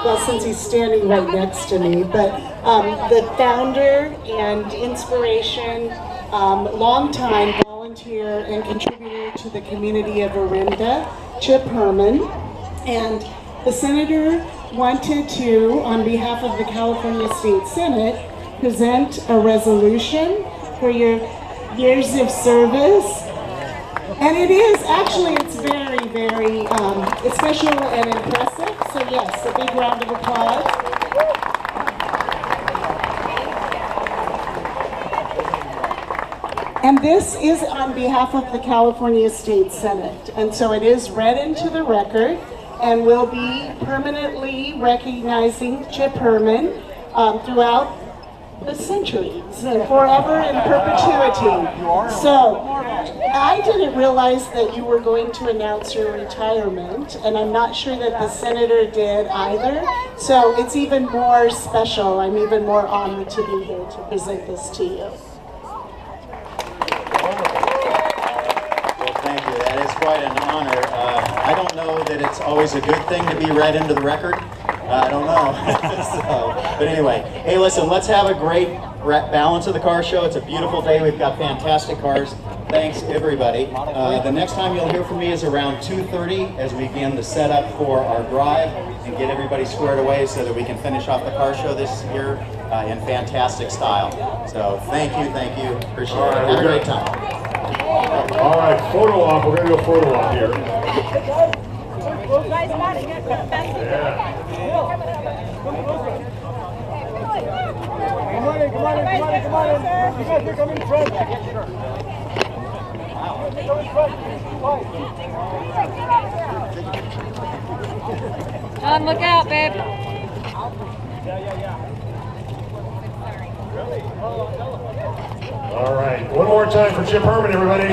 well, since he's standing right next to me, but the founder and inspiration, longtime volunteer and contributor to the community of Orinda, Chip Herman. And the senator wanted to, on behalf of the California State Senate, present a resolution for your years of service. And it is, actually, it's very, very it's special and impressive. So yes, a big round of applause. And this is on behalf of the California State Senate. And so it is read into the record, and we'll be permanently recognizing Chip Herman throughout the centuries and forever in perpetuity. So I didn't realize that you were going to announce your retirement, and I'm not sure that the senator did either. So it's even more special. I'm even more honored to be here to present this to you. Well, thank you. That is quite an honor. I don't know that it's always a good thing to be read into the record. I don't know. But anyway, hey, listen, let's have a great balance of the car show. It's a beautiful day. We've got fantastic cars. Thanks, everybody. The next time you'll hear from me is around 2:30 as we begin the setup for our drive and get everybody squared away so that we can finish off the car show this year in fantastic style. So thank you, appreciate it. Have a great time. All right, photo op. We're going to go photo op here. You guys got it. Yeah. Come on in. You guys are coming front. John, look out, babe. All right, one more time for Chip Herman, everybody.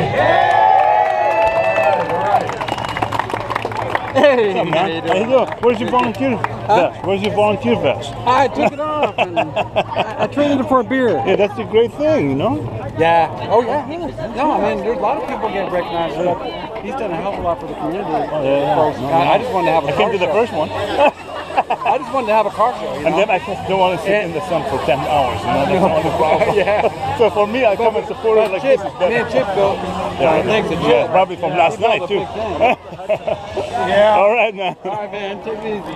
Hey, how you doing? Where's your volunteer vest? Where's your volunteer vest? I took it off and I traded it for a beer. Yeah, that's a great thing, you know? Yeah. Oh, yeah. No, I mean, there's a lot of people getting recognized, but he's done a hell of a lot for the community. I just wanted to have a car show. I came to the first one. I just wanted to have a car show, you know? And then I just don't want to sit in the sun for 10 hours, you know? That's the only problem. Yeah. So for me, I come and support it like Chip, this is better. me and Chip built, thanks to Chip. Yeah, probably from last night, too. Yeah. All right, now. All right, man. Take it easy.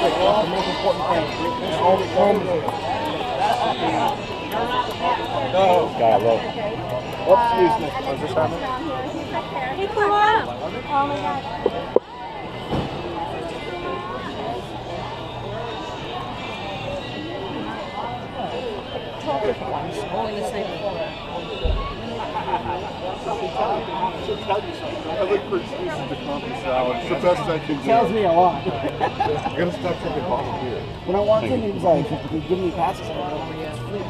The most important thing. This guy I love. Oops, excuse me. Was this happening? Hey, come on. Oh my God. I look for excuses to comedy salad. It's the best I can do. Tells me a lot. I gotta stop drinking bottled beer. When I walked in, he was like, he's giving me passes. I'm like, it's free.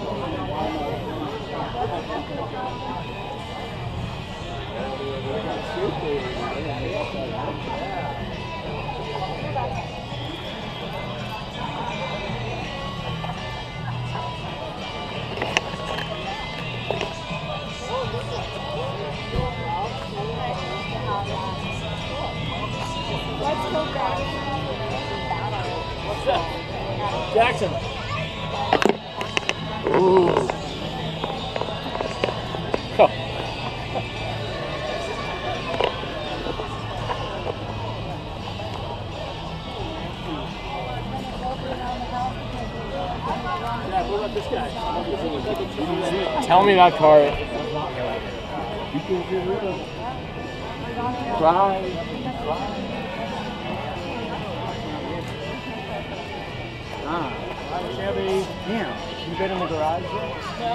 Jackson. Ooh. Oh. Tell me that car. Drive. Chevy. Damn. You been in the garage yet? No.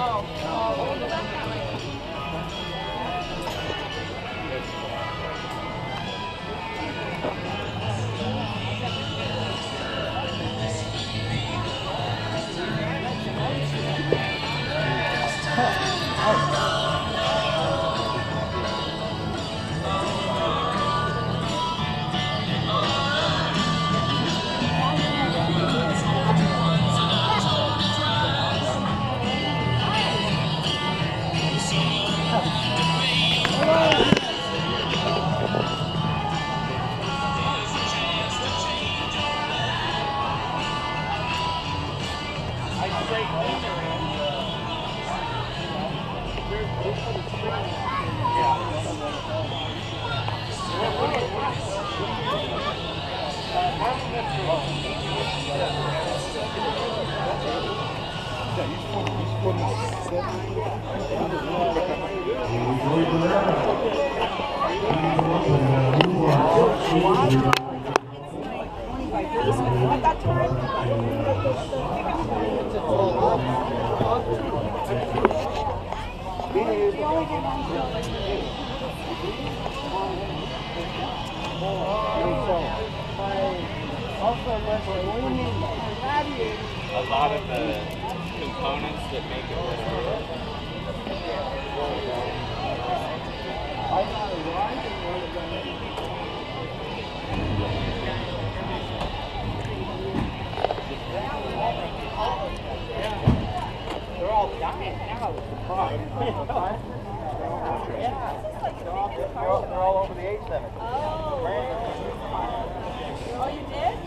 A lot of the components that make it work. They're all dying now. They're all over the 87. Oh, you did?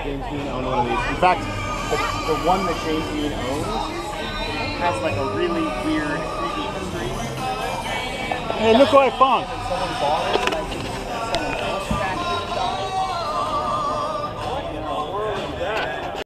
James Dean owned one of these. In fact, the one that James Dean owns has like a really weird, creepy history. Hey, look what I found. Someone bought it in